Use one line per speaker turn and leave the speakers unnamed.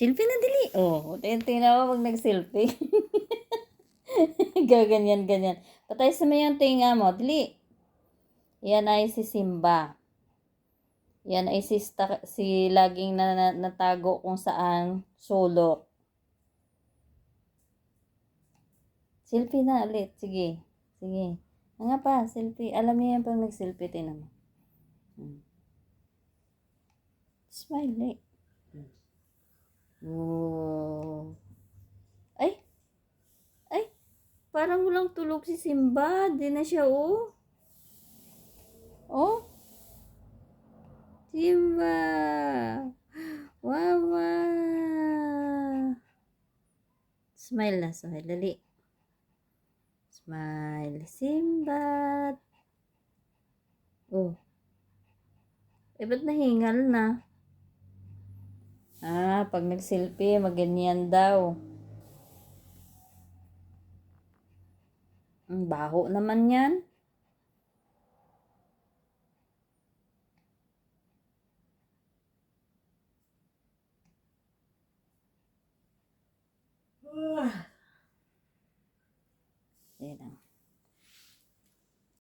Selfie na dili. Oh, tingnan mo pag nag-selfie. Gaganyan, ganyan. Patay sa mayang tinga mo. Dili. Yan ay si Simba. Yan ay si laging natago kung saan sulok. Selfie na ulit. Sige. Sige. Nga pa, selfie. Alam niya yan pag nag-selfie. Tingnan mo. Smile eh. Oh. Ay. Ay. Parang walang tulog si Simba. Di na siya oh. Oh. Simba. Wawa. Smile na. Smile. Dali. Smile. Simba. Oh. Eh, ba't nahingal na? Pag nag-selfie, maganyan daw. Ang baho naman yan.